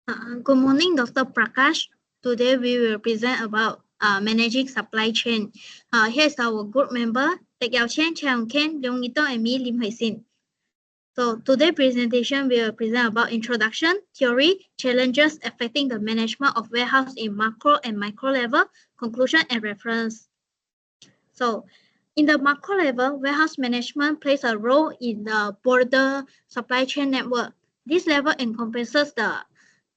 Good morning, Dr. Prakash. Today we will present about managing supply chain. Here's our group member, Teck Yao Chen, Chang Ken, Leong Ito, and me, Lim Hui Sin. So today's presentation will present about introduction, theory, challenges affecting the management of warehouse in macro and micro level, conclusion and reference. So in the macro level, warehouse management plays a role in the broader supply chain network. This level encompasses the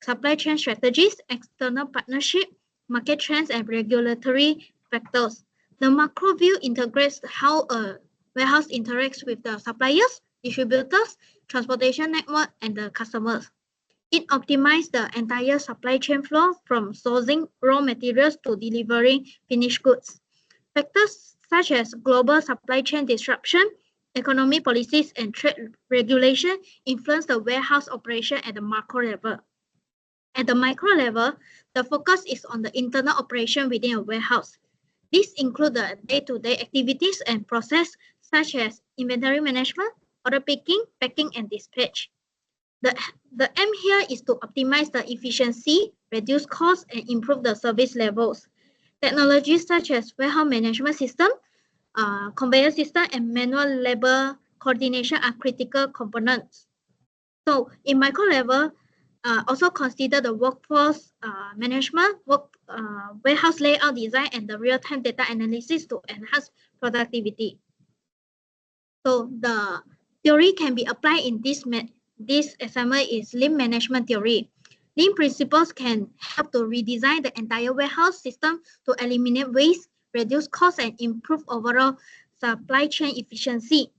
supply chain strategies, external partnership, market trends, and regulatory factors. The macro view integrates how a warehouse interacts with the suppliers, distributors, transportation network, and the customers. It optimizes the entire supply chain flow from sourcing raw materials to delivering finished goods. Factors such as global supply chain disruption, economic policies, and trade regulation influence the warehouse operation at the macro level. At the micro level, the focus is on the internal operation within a warehouse. These include the day-to-day activities and process such as inventory management, order picking, packing, and dispatch. The aim here is to optimize the efficiency, reduce costs, and improve the service levels. Technologies such as warehouse management system, conveyor system, and manual labor coordination are critical components. So in micro level, also consider the workforce management, warehouse layout design, and the real-time data analysis to enhance productivity. So the theory can be applied in this assignment is Lean management theory. Lean principles can help to redesign the entire warehouse system to eliminate waste, reduce costs, and improve overall supply chain efficiency.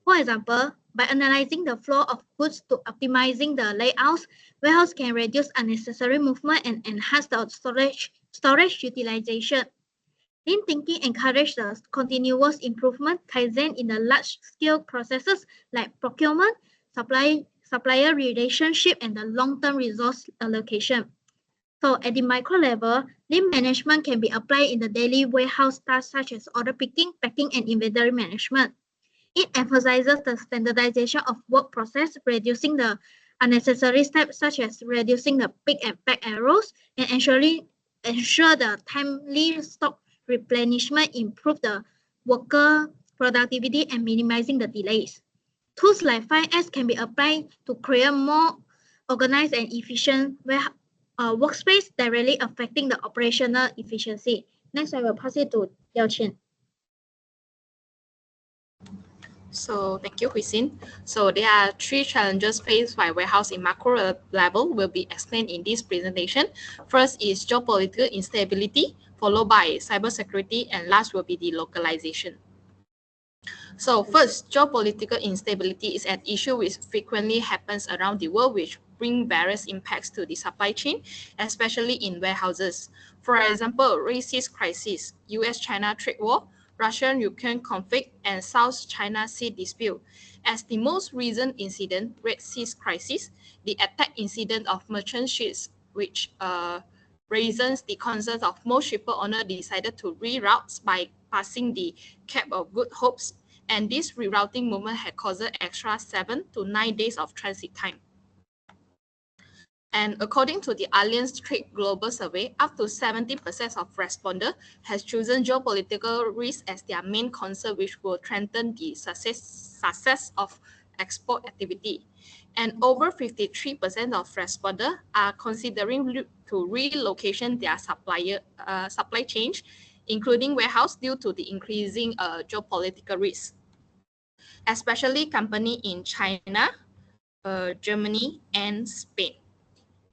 For example, by analyzing the flow of goods to optimizing the layouts, warehouse can reduce unnecessary movement and enhance the storage utilization. Lean thinking encourages the continuous improvement, Kaizen in the large-scale processes like procurement, supplier relationship, and the long-term resource allocation. So at the micro level, Lean management can be applied in the daily warehouse tasks such as order picking, packing, and inventory management. It emphasizes the standardization of work process, reducing the unnecessary steps such as reducing the pick and pack errors and ensure the timely stock replenishment, improve the worker productivity, and minimizing the delays. Tools like 5S can be applied to create more organized and efficient workspace directly affecting the operational efficiency. Next, I will pass it to Yao Chen. So thank you, Huisin. So there are three challenges faced by warehouse in macro level will be explained in this presentation. First is geopolitical instability, followed by cybersecurity, and last will be the localization. So first, geopolitical instability is an issue which frequently happens around the world, which bring various impacts to the supply chain, especially in warehouses. For example, Red Sea crisis, US-China trade war, Russian-Ukraine conflict, and South China Sea dispute. As the most recent incident, Red Sea crisis, the attack incident of merchant ships, which raises the concerns of most ship owners decided to reroute by passing the Cape of Good Hopes, and this rerouting movement had caused extra 7 to 9 days of transit time. And according to the Allianz Trade Global Survey, up to 70% of respondents has chosen geopolitical risk as their main concern, which will threaten the success of export activity. And over 53% of respondents are considering to relocation their supply chain, including warehouse, due to the increasing geopolitical risk, especially companies in China, Germany, and Spain.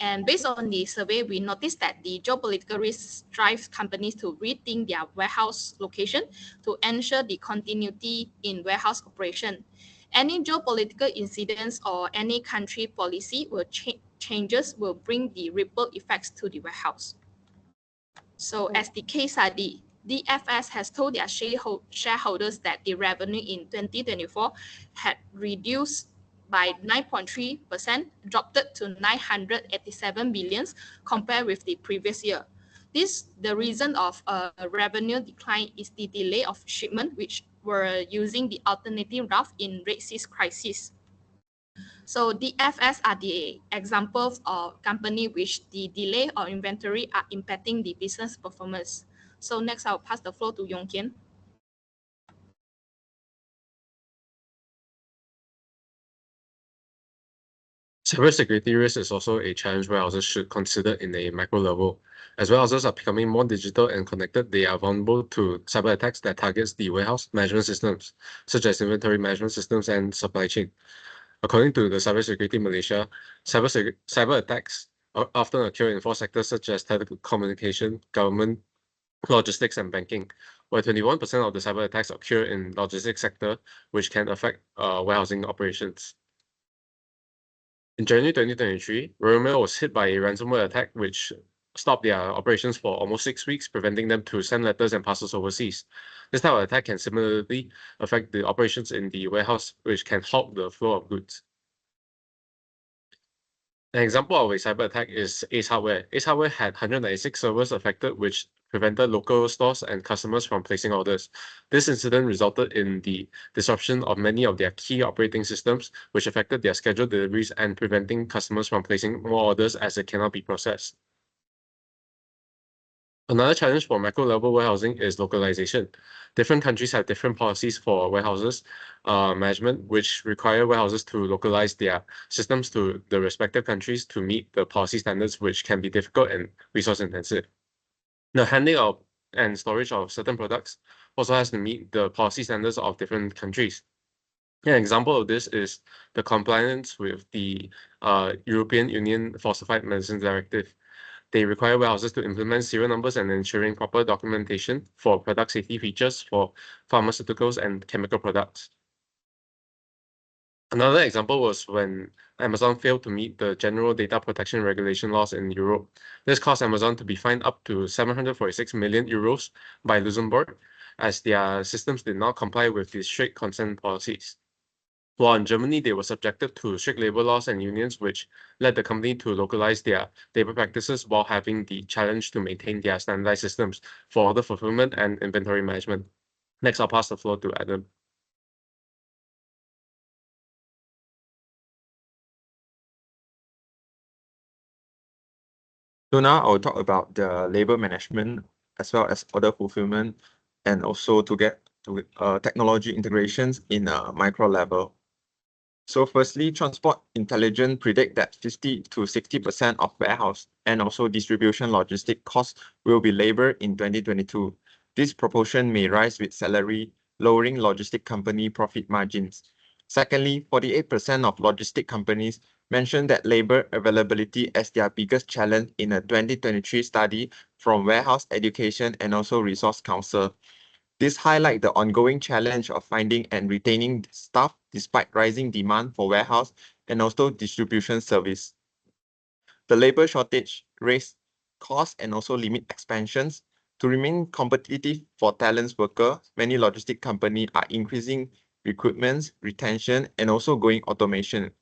And based on the survey, we noticed that the geopolitical risks drive companies to rethink their warehouse location to ensure the continuity in warehouse operation. Any geopolitical incidents or any country policy will changes will bring the ripple effects to the warehouse. So as the case study, DFS has told their shareholders that the revenue in 2024 had reduced by 9.3%, dropped to 987 billion compared with the previous year. The reason of revenue decline is the delay of shipment, which were using the alternative route in Red Sea crisis. So DFS are the examples of company which the delay or inventory are impacting the business performance. So next, I'll pass the floor to Yong Kian. Cybersecurity risk is also a challenge warehouses should consider in a macro level. As warehouses are becoming more digital and connected, they are vulnerable to cyber attacks that targets the warehouse management systems, such as inventory management systems and supply chain. According to the Cybersecurity Malaysia, cyber attacks often occur in four sectors such as telecommunication, government, logistics, and banking, where 21% of the cyber attacks occur in logistics sector, which can affect warehousing operations. In January 2023, Royal Mail was hit by a ransomware attack which stopped their operations for almost 6 weeks, preventing them to send letters and parcels overseas. This type of attack can similarly affect the operations in the warehouse, which can halt the flow of goods. An example of a cyber attack is Ace Hardware. Ace Hardware had 196 servers affected, which prevented local stores and customers from placing orders. This incident resulted in the disruption of many of their key operating systems, which affected their scheduled deliveries and preventing customers from placing more orders as it cannot be processed. Another challenge for macro level warehousing is localization. Different countries have different policies for warehouses management, which require warehouses to localize their systems to the respective countries to meet the policy standards, which can be difficult and resource intensive. The handling of and storage of certain products also has to meet the policy standards of different countries. An example of this is the compliance with the European Union Falsified Medicines Directive. They require warehouses to implement serial numbers and ensuring proper documentation for product safety features for pharmaceuticals and chemical products. Another example was when Amazon failed to meet the General Data Protection Regulation laws in Europe. This caused Amazon to be fined up to 746 million euros by Luxembourg, as their systems did not comply with the strict consent policies. While in Germany, they were subjected to strict labor laws and unions, which led the company to localize their labor practices while having the challenge to maintain their standardized systems for order fulfillment and inventory management. Next, I'll pass the floor to Adam. So now I'll talk about the labor management as well as order fulfillment, and also to get to technology integrations in a micro level. So firstly, Transport Intelligence predict that 50 to 60% of warehouse and also distribution logistic costs will be labor in 2022. This proportion may rise with salary, lowering logistic company profit margins. Secondly, 48% of logistic companies mentioned that labor availability as their biggest challenge in a 2023 study from Warehouse Education and also Resource Council. This highlights the ongoing challenge of finding and retaining staff despite rising demand for warehouse and also distribution service. The labor shortage raised costs and also limit expansions. To remain competitive for talent workers, many logistic companies are increasing recruitment, retention, and also going automation.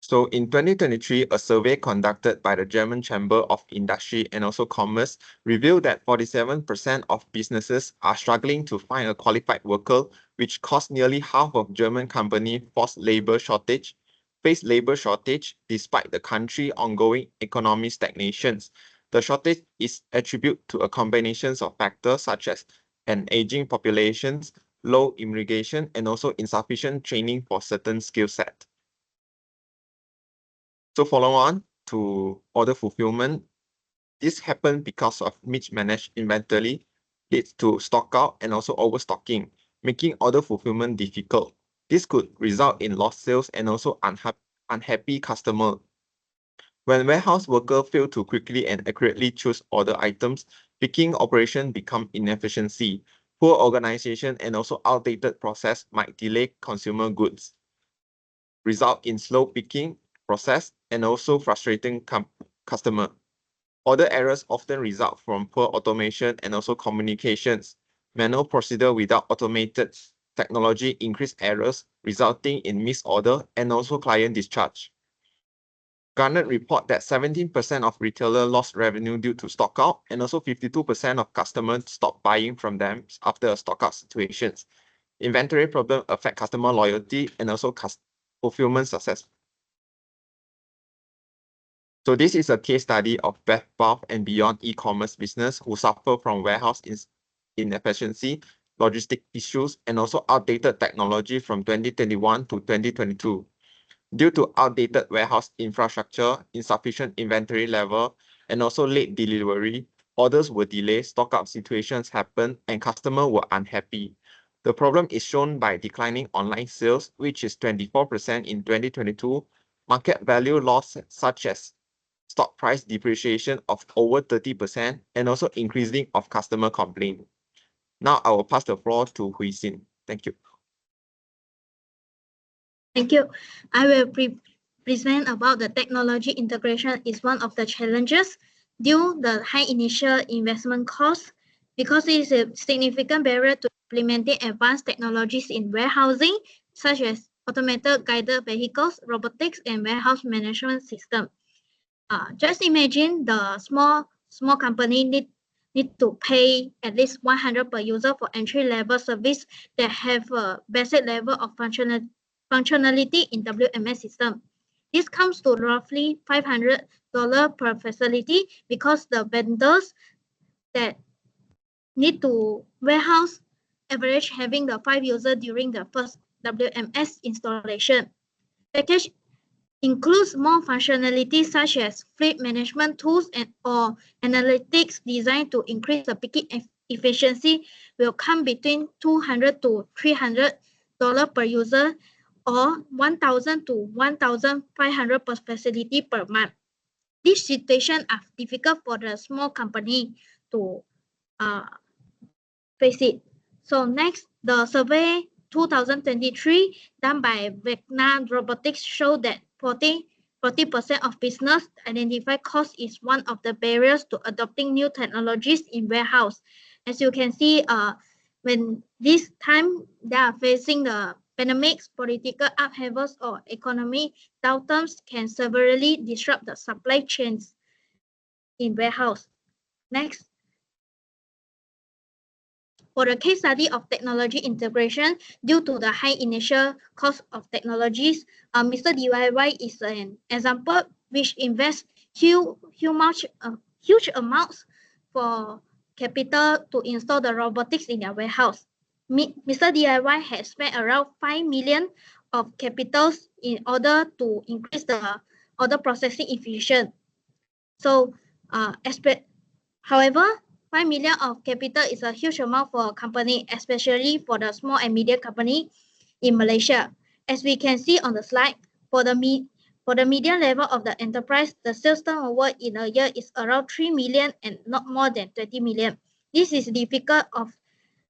So in 2023, a survey conducted by the German Chamber of Industry and also Commerce revealed that 47% of businesses are struggling to find a qualified worker, which caused nearly half of German companies face labor shortage despite the country's ongoing economic stagnations. The shortage is attributed to a combination of factors such as an aging population, low immigration, and also insufficient training for certain skill sets. So follow on to order fulfillment. This happened because of mismanaged inventory, leads to stock out and also overstocking, making order fulfillment difficult. This could result in lost sales and also unhappy customer. When warehouse workers fail to quickly and accurately choose order items, picking operation become inefficiency. Poor organization and also outdated process might delay consumer goods, result in slow picking process and also frustrating customer. Order errors often result from poor automation and also communications. Manual procedure without automated technology increase errors, resulting in missed order and also client discharge. Gartner report that 17% of retailers lost revenue due to stock out, and also 52% of customers stopped buying from them after a stock out situations. Inventory problem affect customer loyalty and also fulfillment success. So this is a case study of Bed Bath and Beyond e-commerce business who suffer from warehouse inefficiency, logistic issues, and also outdated technology from 2021 to 2022. Due to outdated warehouse infrastructure, insufficient inventory level, and also late delivery, orders were delayed, stock-up situations happened, and customers were unhappy. The problem is shown by declining online sales, which is 24% in 2022, market value loss such as stock price depreciation of over 30%, and also increasing of customer complaint. Now I will pass the floor to Hui Xin. Thank you. Thank you. I will present about the technology integration is one of the challenges due the high initial investment cost because it is a significant barrier to implementing advanced technologies in warehousing, such as automated guided vehicles, robotics, and warehouse management system. Just imagine the small company need to pay at least 100 per user for entry-level service that have a basic level of functionality in WMS system. This comes to roughly $500 per facility because the vendors that need to warehouse average having the 5 users during the first WMS installation. Package includes more functionality such as fleet management tools or analytics designed to increase the picking efficiency will come between $200 to $300 per user or $1,000 to $1,500 per facility per month. These situations are difficult for the small company to face it. So next, the survey 2023 done by Vecna Robotics showed that 40% of business identify cost is one of the barriers to adopting new technologies in warehouse. As you can see, when this time they are facing the pandemics, political upheavals, or economic downturns can severely disrupt the supply chains in warehouse. Next. For the case study of technology integration, due to the high initial cost of technologies, Mr. DIY is an example which invests huge amounts for capital to install the robotics in their warehouse. Mr. DIY has spent around 5 million of capitals in order to increase the order processing efficiency. So, however, 5 million of capital is a huge amount for a company, especially for the small and medium company in Malaysia. As we can see on the slide, for the medium level of the enterprise, the sales turnover in a year is around 3 million and not more than 20 million. This is difficult of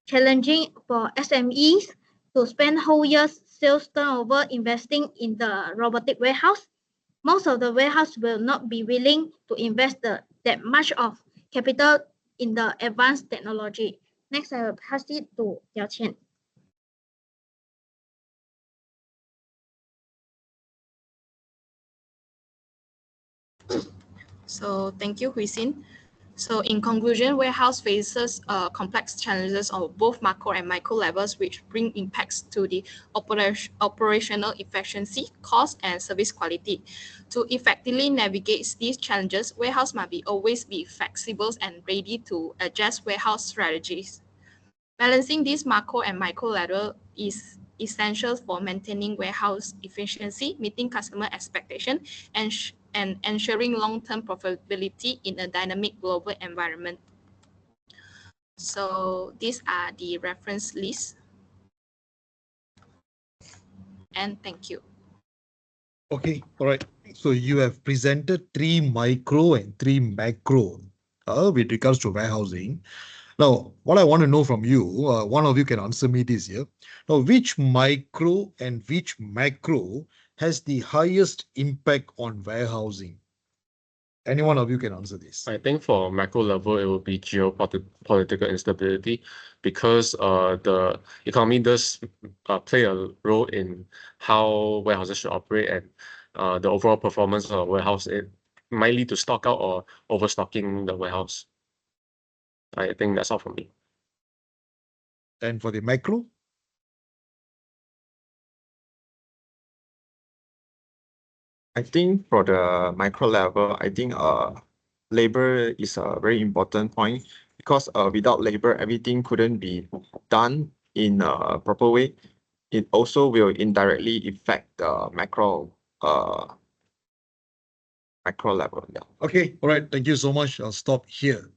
challenging for SMEs to spend whole year's sales turnover investing in the robotic warehouse. Most of the warehouse will not be willing to invest that much of capital in the advanced technology. Next, I will pass it to Yao Qian. So thank you, Hui Xin. So in conclusion, warehouse faces complex challenges on both macro and micro levels, which bring impacts to the operational efficiency, cost, and service quality. To effectively navigate these challenges, warehouse must always be flexible and ready to adjust warehouse strategies. Balancing this macro and micro level is essential for maintaining warehouse efficiency, meeting customer expectations, and ensuring long-term profitability in a dynamic global environment. So these are the reference lists. And thank you. Okay, all right. So you have presented 3 micro and 3 macro with regards to warehousing. Now, what I want to know from you, one of you can answer me this here. Now, which micro and which macro has the highest impact on warehousing? Any one of you can answer this. I think for macro level, it will be geopolitical instability because the economy does play a role in how warehouses should operate, and the overall performance of a warehouse, it might lead to stock out or overstocking the warehouse. I think that's all from me. And for the macro? I think for the micro level, I think labor is a very important point because without labor, everything couldn't be done in a proper way. It also will indirectly affect the macro level. Yeah. Okay, all right. Thank you so much. I'll stop here.